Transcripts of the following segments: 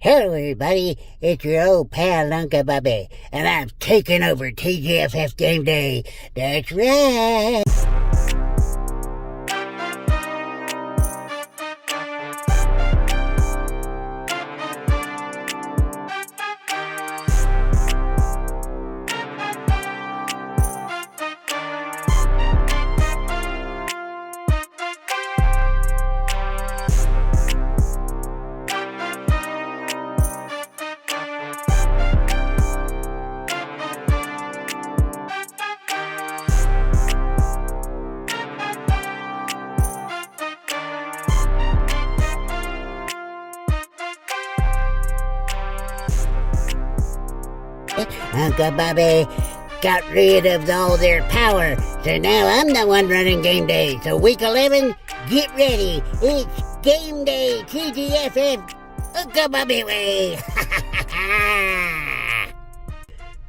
Hello, everybody. It's your old pal, Uncle Bubby, and I'm taking over TGFF Game Day. That's right. Uncle Bobby got rid of all their power, so now I'm the one running Game Day. So week 11, get ready. It's Game Day, TGFF, Uncle Bobby way.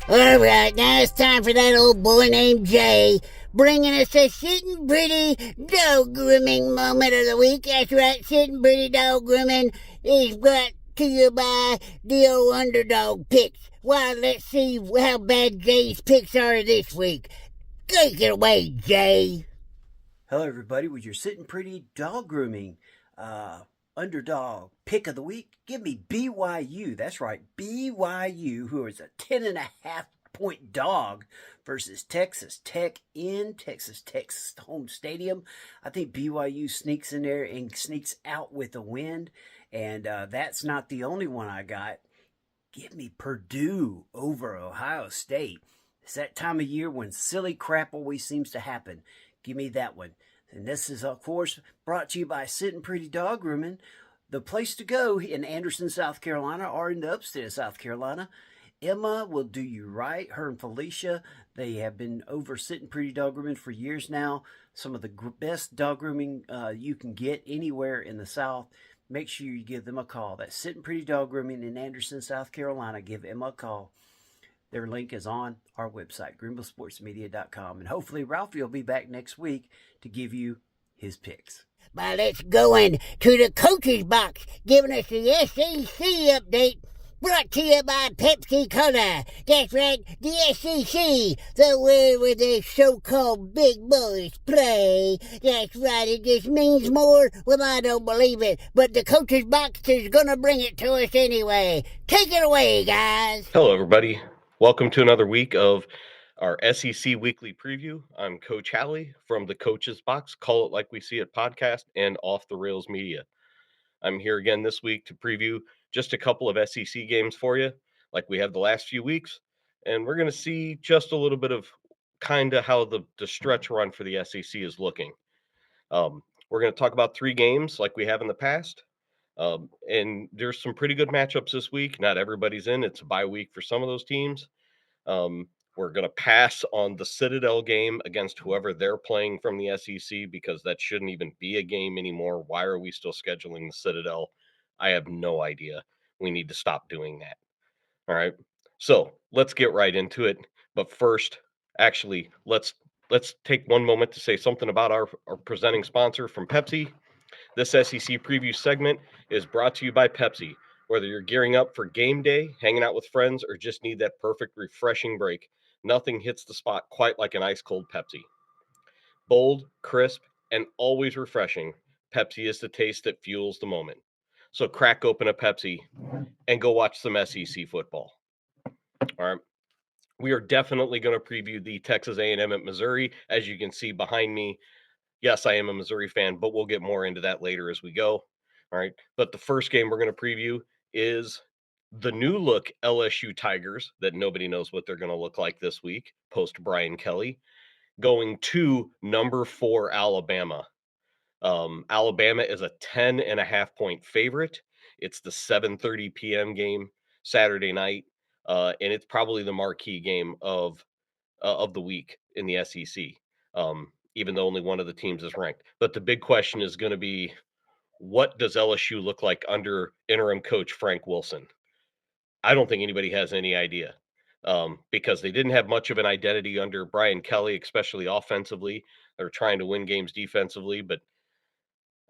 All right, now it's time for that old boy named Jay, bringing us a sitting pretty dog grooming moment of the week. That's right, sitting pretty dog grooming is brought to you by the old underdog picks. Well, let's see how bad Jay's picks are this week. Take it away, Jay. Hello, everybody, with your sitting pretty dog grooming underdog pick of the week. Give me BYU. That's right, BYU, who is a 10.5-point dog versus Texas Tech in Texas Tech's home stadium. I think BYU sneaks in there and sneaks out with a win, and that's not the only one I got. Give me Purdue over Ohio State. It's that time of year when silly crap always seems to happen. Give me that one. And this is, of course, brought to you by Sitting Pretty Dog Grooming, the place to go in Anderson, South Carolina, or in the upstate of South Carolina. Emma will do you right. Her and Felicia, they have been over Sitting Pretty Dog Grooming for years now. Some of the best dog grooming you can get anywhere in the South. Make sure you give them a call. That's Sitting Pretty Dog Grooming in Anderson, South Carolina. Give Emma a call. Their link is on our website, greenvillesportsmedia.com. And hopefully Ralphie will be back next week to give you his picks. Well, let's go in to the coach's box, giving us the SEC update. Brought to you by Pepsi Cola. That's right, the SEC, the way where the so-called big boys play. That's right, it just means more. Well, I don't believe it, but the coach's box is going to bring it to us anyway. Take it away, guys. Hello, everybody. Welcome to another week of our SEC Weekly Preview. I'm Coach Halley from the Coach's Box, Call It Like We See It podcast, and Off the Rails Media. I'm here again this week to preview just a couple of SEC games for you, like we have the last few weeks. And we're going to see just a little bit of kind of how the stretch run for the SEC is looking. We're going to talk about 3 games like we have in the past. And there's some pretty good matchups this week. Not everybody's in. It's a bye week for some of those teams. We're going to pass on the Citadel game against whoever they're playing from the SEC because that shouldn't even be a game anymore. Why are we still scheduling the Citadel? I have no idea. We need to stop doing that. All right. So let's get right into it. But first, actually, let's take one moment to say something about our presenting sponsor from Pepsi. This SEC preview segment is brought to you by Pepsi. Whether you're gearing up for game day, hanging out with friends, or just need that perfect, refreshing break, nothing hits the spot quite like an ice-cold Pepsi. Bold, crisp, and always refreshing, Pepsi is the taste that fuels the moment. So crack open a Pepsi and go watch some SEC football. All right. We are definitely going to preview the Texas A&M at Missouri. As you can see behind me, yes, I am a Missouri fan, but we'll get more into that later as we go. All right. But the first game we're going to preview is the new look LSU Tigers that nobody knows what they're going to look like this week, post Brian Kelly, going to number 4 Alabama. Alabama is a 10.5-point favorite. It's the 7:30 p.m. game Saturday night, and it's probably the marquee game of the week in the SEC. Even though only one of the teams is ranked. But the big question is going to be, what does LSU look like under interim coach Frank Wilson? I don't think anybody has any idea because they didn't have much of an identity under Brian Kelly, especially offensively. They're trying to win games defensively, but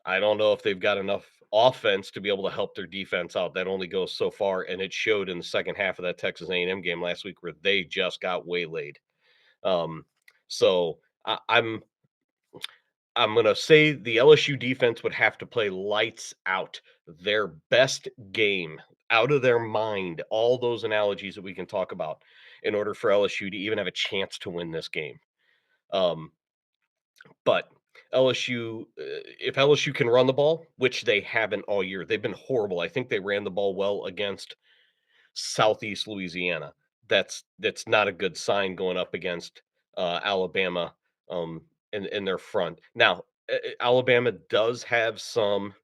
I don't know if they've got enough offense to be able to help their defense out. That only goes so far, and it showed in the second half of that Texas A&M game last week where they just got waylaid. Um, so I'm gonna say the LSU defense would have to play lights out, their best game, out of their mind, all those analogies that we can talk about in order for LSU to even have a chance to win this game. Um, but LSU, if LSU can run the ball, which they haven't all year, they've been horrible. I think they ran the ball well against Southeast Louisiana. That's not a good sign going up against Alabama in their front. Now, Alabama does have some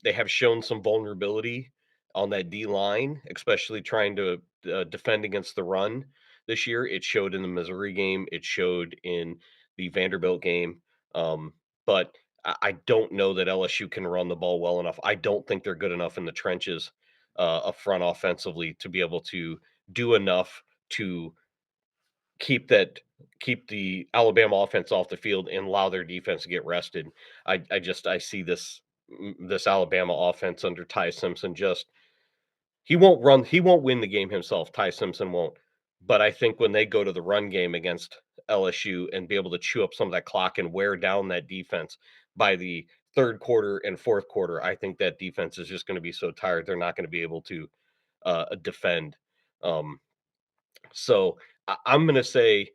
they have shown some vulnerability on that D line, especially trying to defend against the run this year. It showed in the Missouri game, it showed in the Vanderbilt game. Um, but I don't know that LSU can run the ball well enough. I don't think they're good enough in the trenches up front offensively to be able to do enough to keep that keep the Alabama offense off the field and allow their defense to get rested. I see this Alabama offense under Ty Simpson just he won't win the game himself. Ty Simpson won't. But I think when they go to the run game against LSU and be able to chew up some of that clock and wear down that defense by the third quarter and fourth quarter, I think that defense is just going to be so tired they're not going to be able to defend. Um, so I'm going to say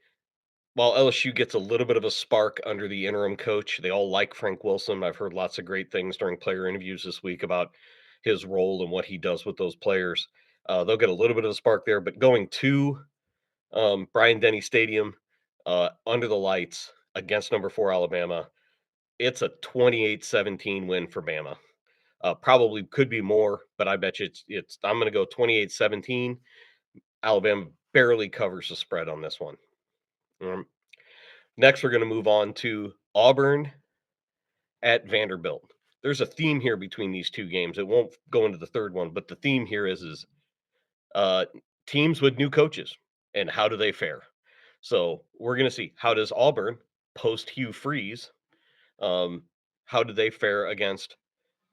while LSU gets a little bit of a spark under the interim coach, they all like Frank Wilson. I've heard lots of great things during player interviews this week about his role and what he does with those players. They'll get a little bit of a spark there, but going to Bryant Denny Stadium under the lights against number 4 Alabama, it's a 28-17 win for Bama. Probably could be more, but I bet you it's I'm going to go 28-17. Alabama barely covers the spread on this one. Um, Next, we're going to move on to Auburn at Vanderbilt. There's a theme here between these two games. It won't go into the third one, but the theme here is uh, teams with new coaches and how do they fare. So we're going to see how does Auburn post Hugh Freeze, um, how do they fare against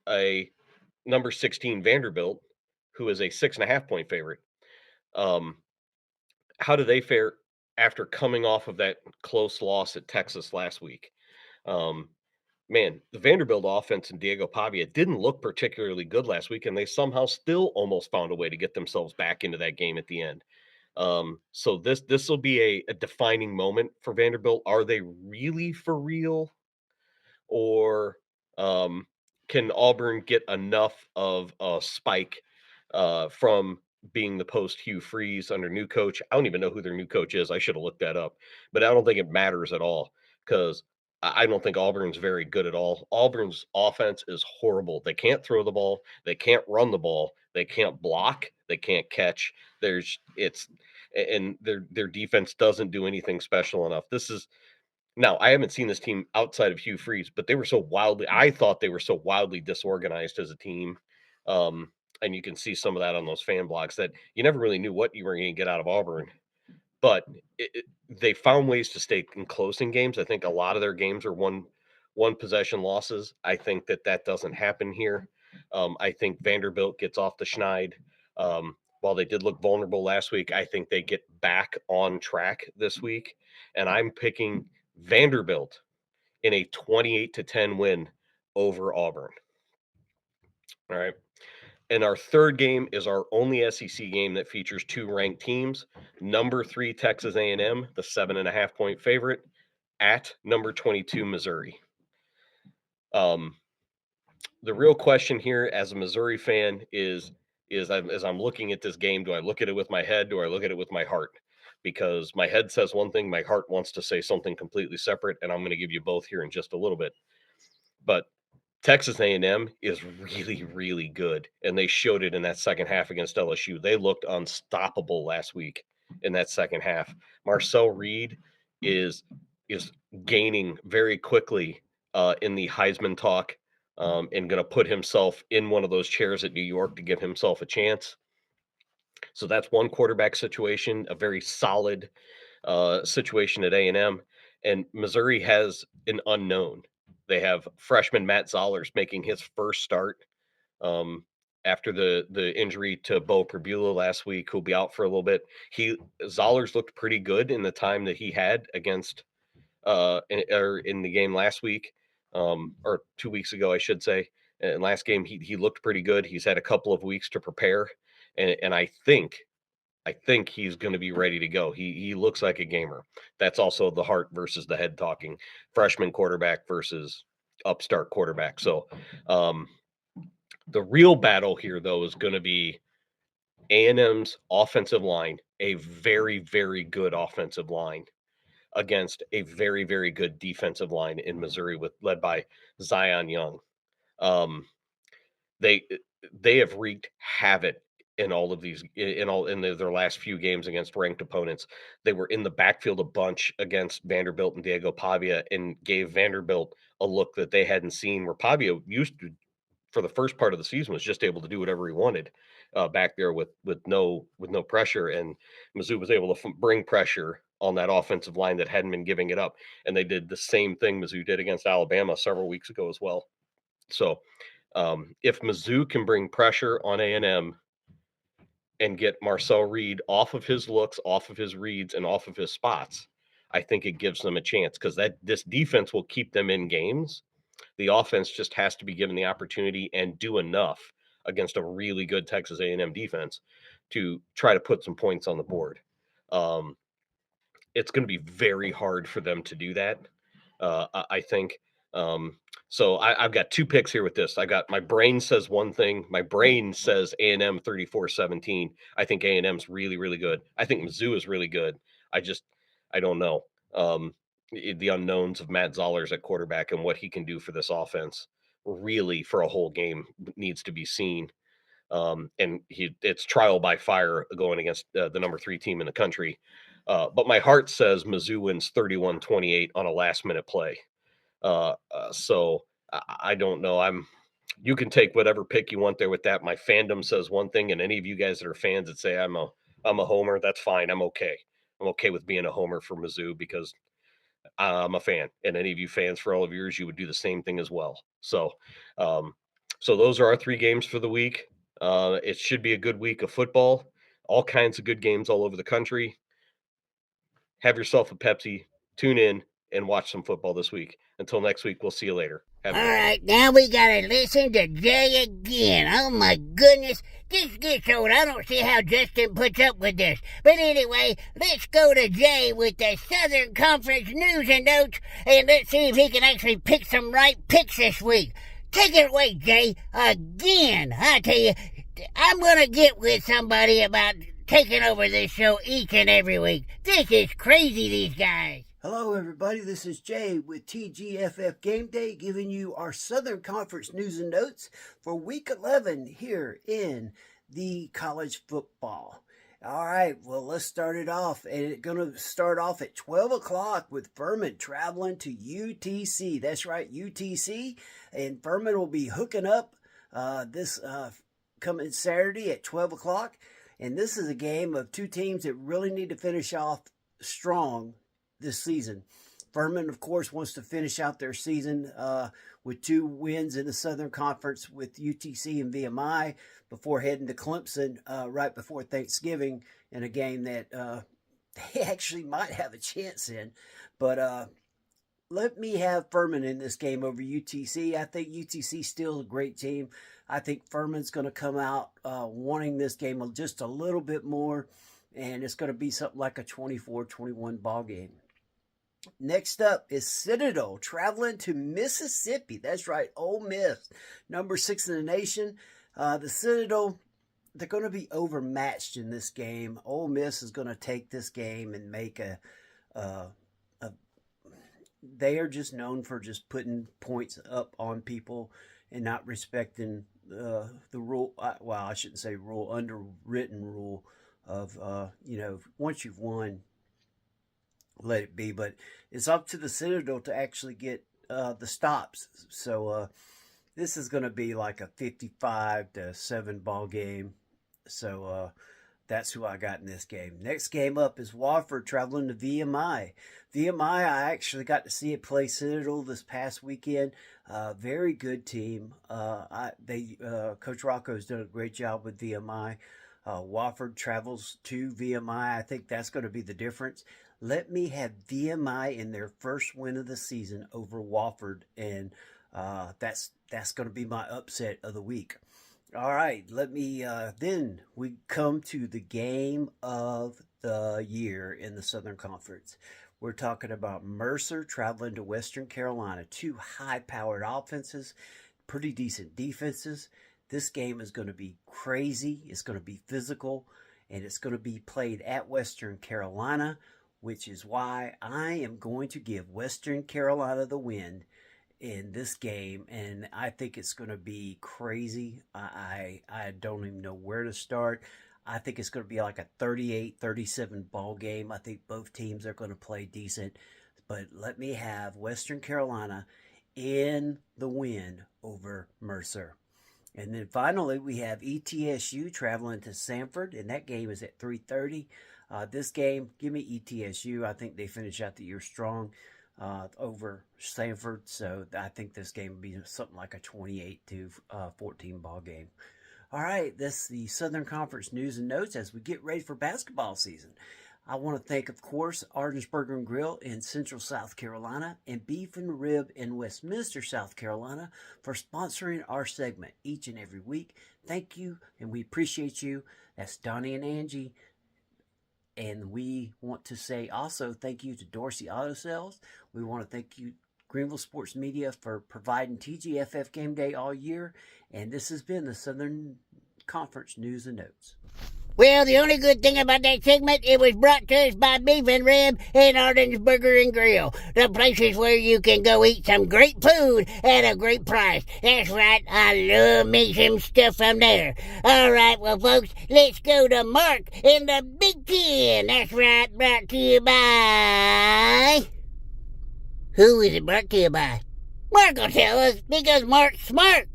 a number 16 Vanderbilt, who is a 6.5 point favorite. Um, how do they fare after coming off of that close loss at Texas last week? Um, Man, the Vanderbilt offense and Diego Pavia didn't look particularly good last week, and they somehow still almost found a way to get themselves back into that game at the end. So this will be a defining moment for Vanderbilt. Are they really for real, or um, can Auburn get enough of a spike from being the post Hugh Freeze under new coach? I don't even know who their new coach is. I should have looked that up, but I don't think it matters at all because I don't think Auburn's very good at all. Auburn's offense is horrible. They can't throw the ball. They can't run the ball. They can't block. They can't catch. And their defense doesn't do anything special enough. This is now, I haven't seen this team outside of Hugh Freeze, but they were so wildly I thought they were so wildly disorganized as a team. And you can see some of that on those fan blogs that you never really knew what you were going to get out of Auburn. But they found ways to stay close in games. I think a lot of their games are one possession losses. I think that doesn't happen here. I think Vanderbilt gets off the schneid. While they did look vulnerable last week, I think they get back on track this week. And I'm picking Vanderbilt in a 28-10 win over Auburn. All right. And our third game is our only SEC game that features two ranked teams. Number 3 Texas A&M, the 7.5 point favorite, at number 22 Missouri. The real question here, as a Missouri fan, is as I'm looking at this game, do I look at it with my head? Do I look at it with my heart? Because my head says one thing, my heart wants to say something completely separate, and I'm going to give you both here in just a little bit. But Texas A&M is really, really good, and they showed it in that second half against LSU. They looked unstoppable last week in that second half. Marcel Reed is gaining very quickly in the Heisman talk, and going to put himself in one of those chairs at New York to give himself a chance. So that's one quarterback situation, a very solid situation at A&M, and Missouri has an unknown. They have freshman Matt Zollers making his first start um, after the injury to Bo Perbula last week, who'll be out for a little bit. Zollers looked pretty good in the time that he had against in the game last week, or 2 weeks ago, I should say. And last game, he looked pretty good. He's had a couple of weeks to prepare, and I think he's going to be ready to go. He looks like a gamer. That's also the heart versus the head talking. Freshman quarterback versus upstart quarterback. So the real battle here, though, is going to be A&M's offensive line, a very, very good offensive line against a very, very good defensive line in Missouri led by Zion Young. Um, they they have wreaked havoc in all of these in their last few games against ranked opponents. They were in the backfield a bunch against Vanderbilt and Diego Pavia and gave Vanderbilt a look that they hadn't seen, where Pavia used to, for the first part of the season, was just able to do whatever he wanted back there with no pressure, and Mizzou was able to bring pressure on that offensive line that hadn't been giving it up, and they did the same thing Mizzou did against Alabama several weeks ago as well. So if Mizzou can bring pressure on A&M and get Marcel Reed off of his looks, off of his reads, and off of his spots, I think it gives them a chance, because this defense will keep them in games. The offense just has to be given the opportunity and do enough against a really good Texas A&M defense to try to put some points on the board. It's going to be very hard for them to do that, I think. So I've got two picks here with this. My brain says one thing. My brain says A&M 34-17. I think A&M's really, really good. I think Mizzou is really good. I don't know. The unknowns of Matt Zollers at quarterback and what he can do for this offense really for a whole game needs to be seen. And it's trial by fire going against the number 3 team in the country. But my heart says Mizzou wins 31-28 on a last minute play. So I don't know. You can take whatever pick you want there with that. My fandom says one thing, and any of you guys that are fans that say I'm a homer, that's fine. I'm okay. I'm okay with being a homer for Mizzou, because I'm a fan, and any of you fans for all of years, you would do the same thing as well. So, so those are our 3 games for the week. It should be a good week of football. All kinds of good games all over the country. Have yourself a Pepsi. Tune in and watch some football this week. Until next week, we'll see you later. All right, now we gotta listen to Jay again. Oh my goodness, this gets old. I don't see how Justin puts up with this. But anyway, let's go to Jay with the Southern Conference news and notes, and let's see if he can actually pick some right picks this week. Take it away, Jay. Again, I tell you, I'm gonna get with somebody about taking over this show each and every week. This is crazy, these guys. Hello, everybody. This is Jay with TGFF Game Day, giving you our Southern Conference news and notes for Week 11 here in the college football. All right, well, let's start it off. And it's going to start off at 12 o'clock with Furman traveling to UTC. That's right, UTC. And Furman will be hooking up this coming Saturday at 12 o'clock. And this is a game of 2 teams that really need to finish off strong this season. Furman, of course, wants to finish out their season with 2 wins in the Southern Conference with UTC and VMI before heading to Clemson right before Thanksgiving in a game that they actually might have a chance in. But let me have Furman in this game over UTC. I think UTC is still a great team. I think Furman's going to come out wanting this game just a little bit more, and it's going to be something like a 24-21 ball game. Next up is Citadel traveling to Mississippi. That's right, Ole Miss, number 6 in the nation. The Citadel, they're going to be overmatched in this game. Ole Miss is going to take this game and make they are just known for just putting points up on people and not respecting the rule. Well, I shouldn't say rule, underwritten rule of, once you've won, let it be. But it's up to the Citadel to actually get the stops. So this is going to be like a 55-7 ball game. So That's who I got in this game. Next game up is Wofford traveling to VMI. VMI, I actually got to see it play Citadel this past weekend. Very good team. Coach Rocco's done a great job with VMI. Wofford travels to VMI. I think that's going to be the difference. Let me have VMI in their first win of the season over Wofford, and that's going to be my upset of the week. All right, then we come to the game of the year in the Southern Conference. We're talking about Mercer traveling to Western Carolina. Two high-powered offenses, pretty decent defenses. This game is going to be crazy. It's going to be physical, and it's going to be played at Western Carolina, which is why I am going to give Western Carolina the win in this game, and I think it's going to be crazy. I don't even know where to start. I think it's going to be like a 38-37 ball game. I think both teams are going to play decent, but let me have Western Carolina in the win over Mercer. And then finally, we have ETSU traveling to Sanford, and that game is at 3:30. This game, give me ETSU. I think they finish out the year strong over Sanford, so I think this game will be something like a 28-14 ball game. All right, this is the Southern Conference news and notes as we get ready for basketball season. I want to thank, of course, Arden's Burger and Grill in Central South Carolina and Beef and Rib in Westminster, South Carolina, for sponsoring our segment each and every week. Thank you, and we appreciate you. That's Donnie and Angie. And we want to say also thank you to Dorsey Auto Sales. We want to thank you, Greenville Sports Media, for providing TGFF Game Day all year. And this has been the Southern Conference News and Notes. Well, the only good thing about that segment, it was brought to us by Beef and Rib and Arden's Burger and Grill, the places where you can go eat some great food at a great price. That's right, I love me some stuff from there. All right, well, folks, let's go to Mark in the Big Ten. That's right, brought to you by... Who is it brought to you by? Mark will tell us, because Mark's smart,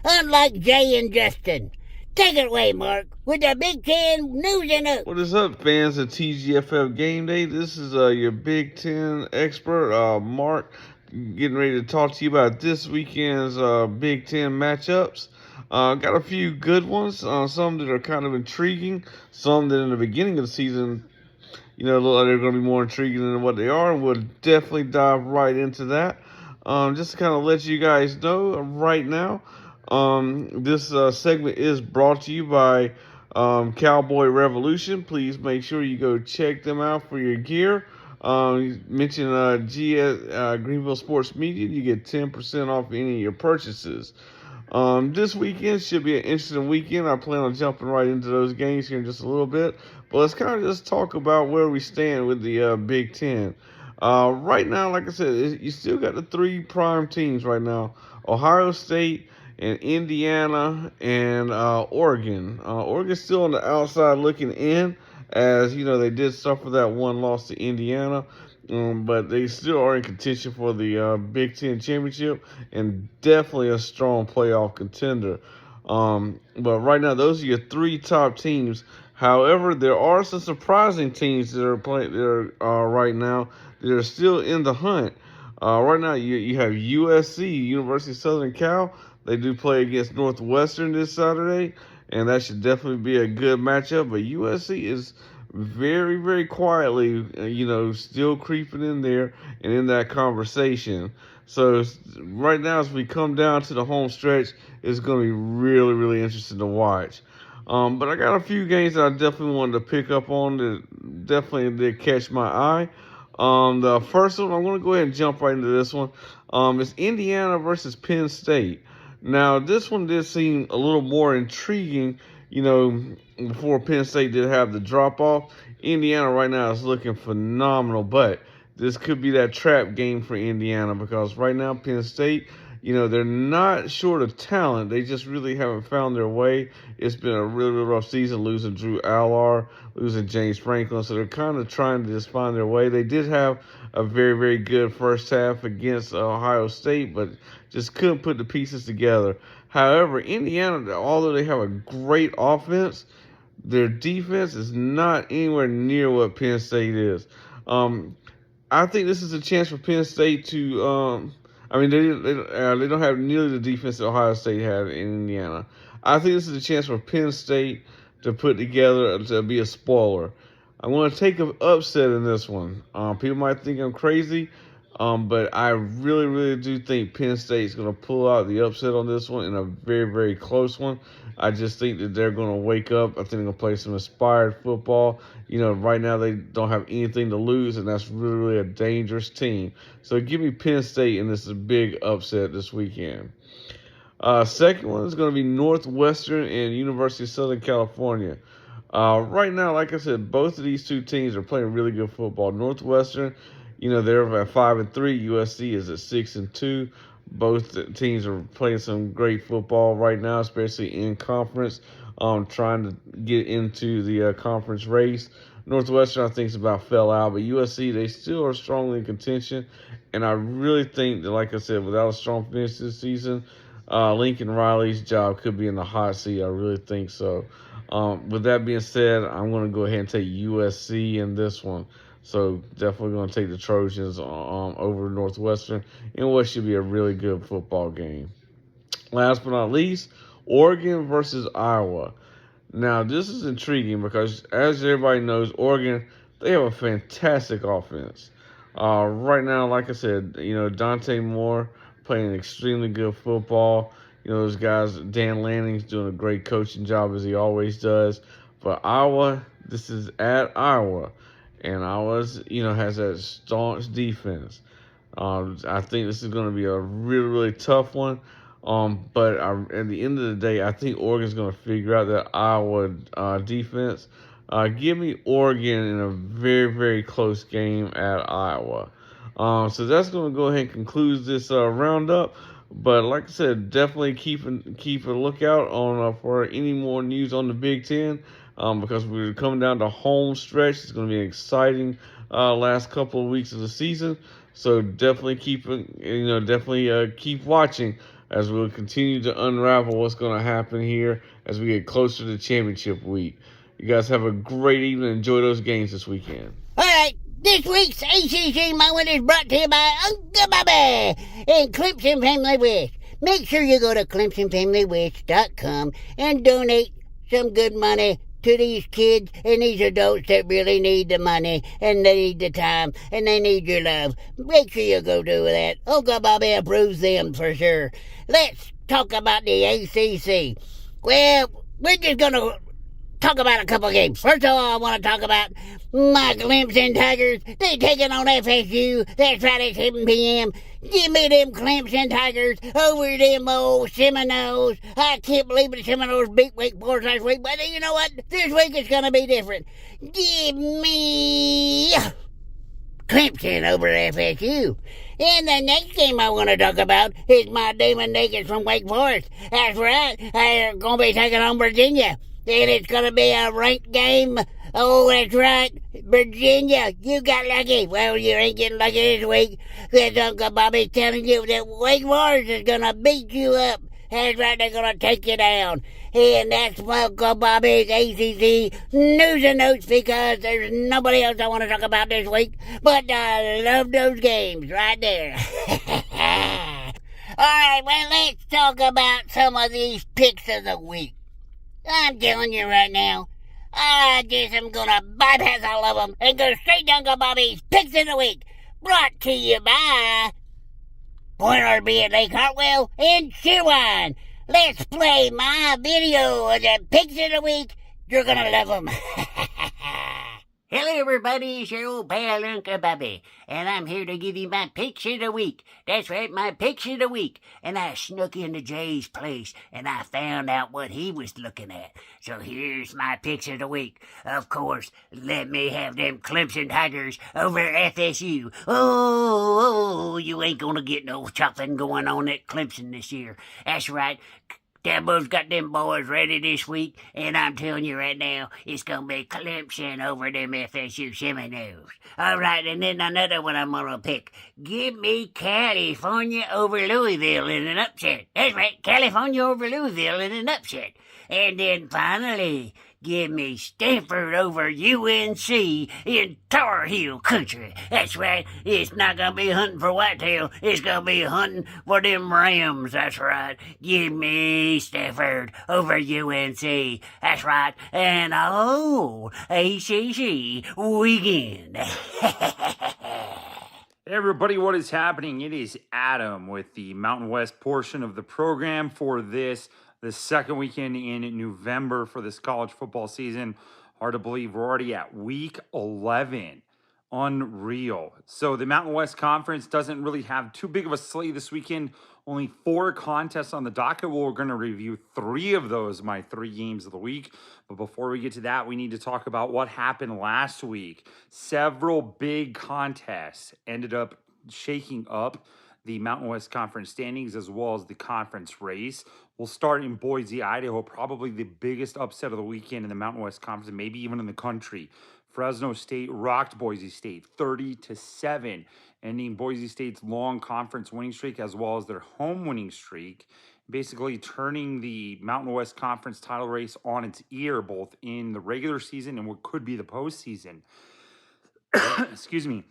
unlike Jay and Justin. Take it away, Mark, with the Big Ten news and notes. What is up, fans of TGFF Game Day? This is your Big Ten expert, Mark, getting ready to talk to you about this weekend's Big Ten matchups. Got a few good ones, some that are kind of intriguing, some that in the beginning of the season, look like they're going to be more intriguing than what they are. We'll definitely dive right into that. Just to kind of let you guys know right now, this segment is brought to you by Cowboy Revolution. Please make sure you go check them out for your gear. Mention Greenville Sports Media, you get 10% off any of your purchases. This weekend should be an interesting weekend. I plan on jumping right into those games here in just a little bit. But let's kind of just talk about where we stand with the Big Ten. Right now, like I said, you still got the three prime teams right now: Ohio State and Indiana and Oregon. Oregon's still on the outside looking in, as they did suffer that one loss to Indiana. But they still are in contention for the Big Ten championship and definitely a strong playoff contender. But right now, those are your three top teams. However, there are some surprising teams that are playing there right now that are still in the hunt. Right now, you have USC, University of Southern Cal. They do play against Northwestern this Saturday, and that should definitely be a good matchup. But USC is very, very quietly, still creeping in there and in that conversation. So right now, as we come down to the home stretch, it's going to be really, really interesting to watch. But I got a few games that I definitely wanted to pick up on that definitely did catch my eye. The first one, I'm going to go ahead and jump right into this one. It's Indiana versus Penn State. Now, this one did seem a little more intriguing, before Penn State did have the drop-off. Indiana right now is looking phenomenal, but this could be that trap game for Indiana because right now Penn State, they're not short of talent. They just really haven't found their way. It's been a really, really rough season, losing Drew Allar, losing James Franklin, so they're kind of trying to just find their way. They did have a very, very good first half against Ohio State, but just couldn't put the pieces together. However, Indiana, although they have a great offense, their defense is not anywhere near what Penn State is. I think this is a chance for Penn State to. I mean, they don't have nearly the defense that Ohio State had in Indiana. I think this is a chance for Penn State to put together to be a spoiler. I'm going to take an upset in this one. People might think I'm crazy, but I really, really do think Penn State's going to pull out the upset on this one in a very, very close one. I just think that they're going to wake up. I think they're going to play some inspired football. Right now they don't have anything to lose, and that's really, really a dangerous team. So give me Penn State, and this is a big upset this weekend. Second one is going to be Northwestern and University of Southern California. Right now, like I said, both of these two teams are playing really good football. Northwestern, they're at 5-3. USC is at 6-2. Both teams are playing some great football right now, especially in conference, trying to get into the conference race. Northwestern, I think, is about fell out, but USC, they still are strongly in contention. And I really think that, like I said, without a strong finish this season, Lincoln Riley's job could be in the hot seat. I really think so. With that being said, I'm going to go ahead and take USC in this one. So definitely going to take the Trojans over Northwestern in what should be a really good football game. Last but not least, Oregon versus Iowa. Now, this is intriguing because, as everybody knows, Oregon, they have a fantastic offense. Right now, like I said, Dante Moore playing extremely good football. Those guys, Dan Lanning's doing a great coaching job as he always does. But Iowa, this is at Iowa. And Iowa's, has that staunch defense. I think this is going to be a really, really tough one. But at the end of the day, I think Oregon's going to figure out that Iowa defense. Give me Oregon in a very, very close game at Iowa. So that's going to go ahead and conclude this roundup. But like I said, definitely keep a lookout on for any more news on the Big Ten. Because we're coming down to home stretch. It's going to be an exciting last couple of weeks of the season. So definitely keep watching as we'll continue to unravel what's going to happen here as we get closer to championship week. You guys have a great evening. Enjoy those games this weekend. All right. This week's ACC moment is brought to you by Uncle Bobby and Clemson Family Wish. Make sure you go to ClemsonFamilyWish.com and donate some good money to these kids and these adults that really need the money and they need the time and they need your love. Make sure you go do that. Uncle Bobby approves them for sure. Let's talk about the ACC. Well, we're just going to talk about a couple games. First of all, I want to talk about my Clemson Tigers. They taking on FSU. That's right at 7 p.m. Give me them Clemson Tigers over them old Seminoles. I can't believe the Seminoles beat Wake Forest last week, but you know what? This week it's going to be different. Give me Clemson over FSU. And the next game I want to talk about is my Demon Deacons from Wake Forest. That's right. They're going to be taking on Virginia. And it's going to be a ranked game. Oh, that's right. Virginia, you got lucky. Well, you ain't getting lucky this week. Because Uncle Bobby's telling you that Wake Forest is going to beat you up. That's right, they're going to take you down. And that's Uncle Bobby's ACC news and notes because there's nobody else I want to talk about this week. But I love those games right there. All right, well, let's talk about some of these picks of the week. I'm telling you right now, I just am going to bypass all of them and go straight to Uncle Bobby's Picks of the Week. Brought to you by Point RB at Lake Hartwell and Cheerwine. Let's play my video of the Picks of the Week. You're going to love them. Hello everybody, it's your old pal Uncle Bobby, and I'm here to give you my picks of the week. That's right, my picks of the week. And I snuck into Jay's place, and I found out what he was looking at. So here's my picks of the week. Of course, let me have them Clemson Tigers over FSU. Oh, you ain't gonna get no chopping going on at Clemson this year. That's right. Dabo's got them boys ready this week, and I'm telling you right now, it's going to be Clemson over them FSU Seminoles. All right, and then another one I'm going to pick. Give me California over Louisville in an upset. That's right, California over Louisville in an upset. And then finally, Give me Stanford over UNC in Tar Heel country. That's right. It's not gonna be hunting for whitetail. It's gonna be hunting for them Rams. That's right. Give me Stanford over UNC. That's right. And ACC weekend. Hey everybody, what is happening? It is Adam with the Mountain West portion of the program for the second weekend in November for this college football season. Hard to believe we're already at week 11. Unreal. So the Mountain West Conference doesn't really have too big of a slate this weekend. Only 4 contests on the docket. We're going to review 3 of those, my 3 games of the week. But before we get to that, we need to talk about what happened last week. Several big contests ended up shaking up the Mountain West Conference standings as well as the conference race. We'll start in Boise, Idaho, probably the biggest upset of the weekend in the Mountain West Conference, and maybe even in the country. Fresno State rocked Boise State 30-7, ending Boise State's long conference winning streak as well as their home winning streak, basically turning the Mountain West Conference title race on its ear, both in the regular season and what could be the postseason. Excuse me.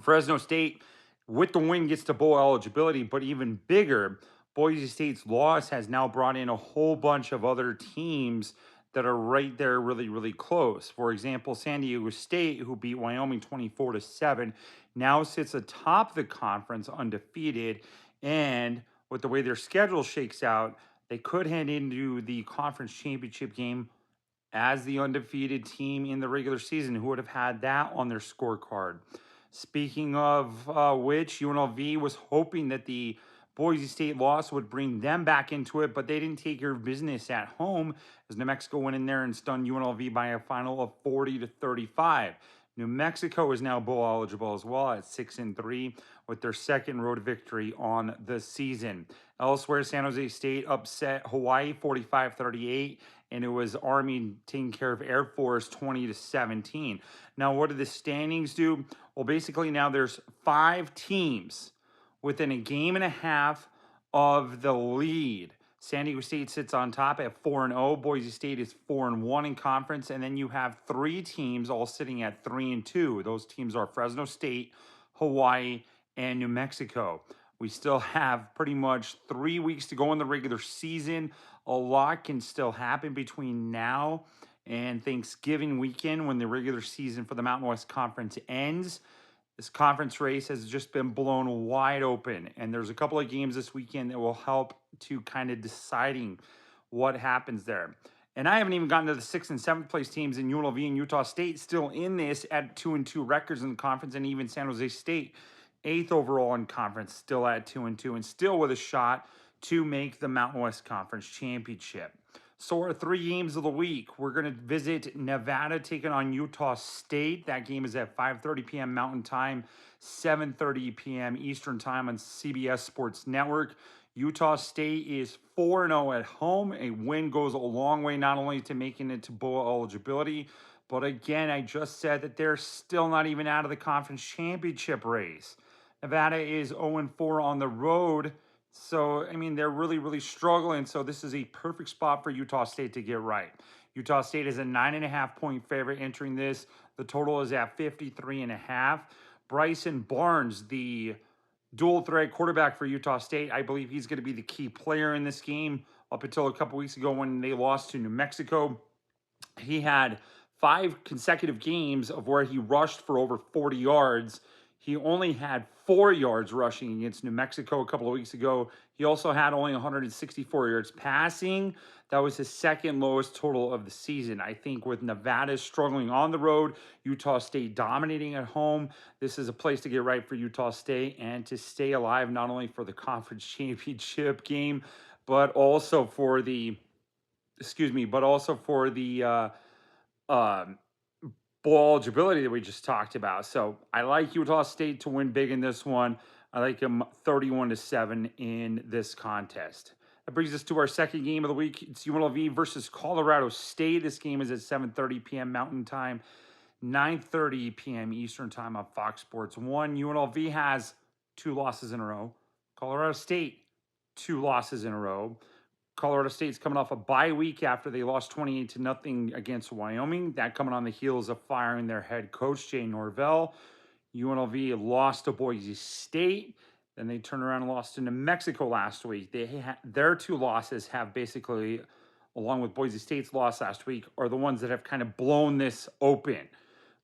Fresno State, with the win, gets to bowl eligibility, but even bigger, Boise State's loss has now brought in a whole bunch of other teams that are right there really, really close. For example, San Diego State, who beat Wyoming 24-7, now sits atop the conference undefeated. And with the way their schedule shakes out, they could head into the conference championship game as the undefeated team in the regular season. Who would have had that on their scorecard? Speaking of which, UNLV was hoping that the Boise State loss would bring them back into it, but they didn't take care of business at home as New Mexico went in there and stunned UNLV by a final of 40-35. New Mexico is now bowl eligible as well at 6-3 with their second road victory on the season. Elsewhere, San Jose State upset Hawaii 45-38, and it was Army taking care of Air Force 20-17. Now, what did the standings do? Well, basically now there's 5 teams within a game and a half of the lead. San Diego State sits on top at 4-0. Boise State is 4-1 in conference. And then you have 3 teams all sitting at 3-2. Those teams are Fresno State, Hawaii, and New Mexico. We still have pretty much 3 weeks to go in the regular season. A lot can still happen between now and Thanksgiving weekend when the regular season for the Mountain West Conference ends. This conference race has just been blown wide open, and there's a couple of games this weekend that will help to kind of deciding what happens there. And I haven't even gotten to the 6th and 7th place teams in UNLV and Utah State still in this at 2-2 records in the conference, and even San Jose State, 8th overall in conference, still at 2-2, and still with a shot to make the Mountain West Conference Championship. So our 3 games of the week, we're going to visit Nevada taking on Utah State. That game is at 5:30 p.m. Mountain Time, 7:30 p.m. Eastern Time on CBS Sports Network. Utah State is 4-0 at home. A win goes a long way, not only to making it to bowl eligibility, but again, I just said that they're still not even out of the conference championship race. Nevada is 0-4 on the road. So, I mean, they're really, really struggling. So this is a perfect spot for Utah State to get right. Utah State is a 9.5-point favorite entering this. The total is at 53.5. Bryson Barnes, the dual threat quarterback for Utah State, I believe he's going to be the key player in this game. Up until a couple weeks ago when they lost to New Mexico, he had 5 consecutive games of where he rushed for over 40 yards. He only had 4 yards rushing against New Mexico a couple of weeks ago. He also had only 164 yards passing. That was his second lowest total of the season. I think with Nevada struggling on the road, Utah State dominating at home, this is a place to get right for Utah State and to stay alive not only for the conference championship game, but also for the, bowl eligibility that we just talked about. So I like Utah State to win big in this one. I like them 31-7 in this contest. That brings us to our second game of the week. It's UNLV versus Colorado State. This game is at 7:30 p.m. Mountain Time, 9:30 p.m. Eastern Time on Fox Sports 1. UNLV has 2 losses in a row. Colorado State, 2 losses in a row. Colorado State's coming off a bye week after they lost 28-0 against Wyoming. That coming on the heels of firing their head coach, Jay Norvell. UNLV lost to Boise State. Then they turned around and lost to New Mexico last week. Their two losses have basically, along with Boise State's loss last week, are the ones that have kind of blown this open.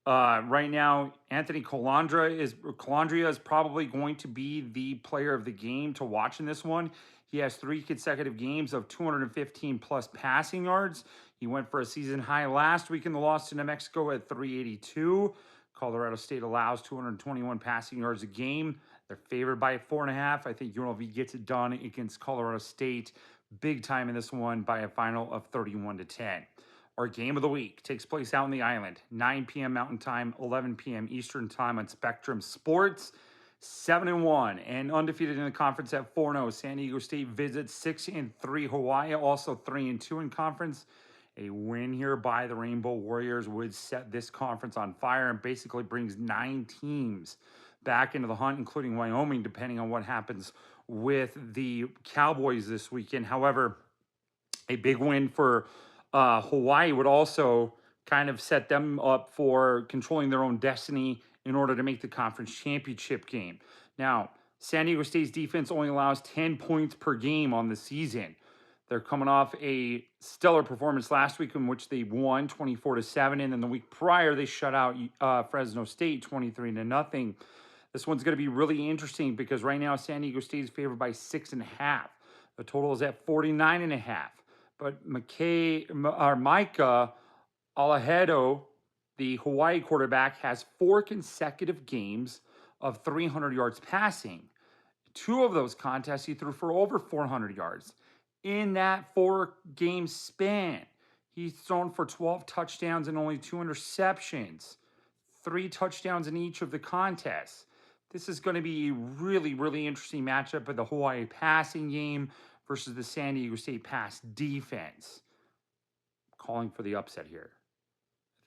Right now, Anthony Colandrea is probably going to be the player of the game to watch in this one. He has 3 consecutive games of 215 plus passing yards. He went for a season high last week in the loss to New Mexico at 382. Colorado State allows 221 passing yards a game. They're favored by 4.5. I think UNLV gets it done against Colorado State big time in this one by a final of 31-10. Our game of the week takes place out in the island, 9 p.m. Mountain Time, 11 p.m. Eastern Time on Spectrum Sports. 7-1 and undefeated in the conference at 4-0. San Diego State visits 6-3 Hawaii, also 3-2 in conference. A win here by the Rainbow Warriors would set this conference on fire and basically brings 9 teams back into the hunt, including Wyoming, depending on what happens with the Cowboys this weekend. However, a big win for Hawaii would also kind of set them up for controlling their own destiny in order to make the conference championship game. Now, San Diego State's defense only allows 10 points per game on the season. They're coming off a stellar performance last week in which they won 24-7, and then the week prior they shut out Fresno State 23-0. This one's going to be really interesting because right now San Diego State is favored by 6.5. The total is at 49.5. But Micah Alahedo, the Hawaii quarterback, has 4 consecutive games of 300 yards passing. 2 of those contests he threw for over 400 yards. In that 4-game span, he's thrown for 12 touchdowns and only 2 interceptions. 3 touchdowns in each of the contests. This is going to be a really, really interesting matchup of the Hawaii passing game versus the San Diego State pass defense. Calling for the upset here.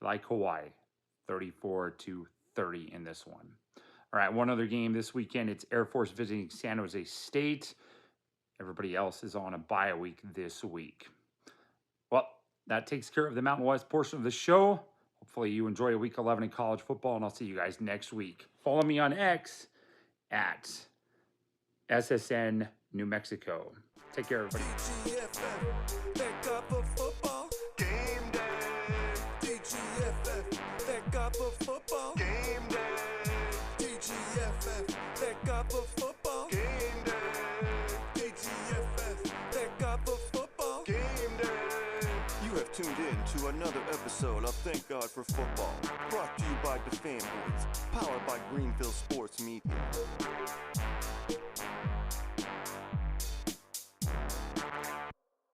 Like Hawaii, 34-30 in this one. All right, one other game this weekend. It's Air Force visiting San Jose State. Everybody else is on a bye week this week. Well, that takes care of the Mountain West portion of the show. Hopefully you enjoy week 11 in college football, and I'll see you guys next week. Follow me on X at SSN New Mexico. Take care, everybody. TGFF, back up for football. Game day. TGFF, back up for football. Game day. TGFF, back up for football. Game day. TGFF, back up for football. Game day. You have tuned in to another episode of Thank God for Football, brought to you by the Fanboys, powered by Greenville Sports Media.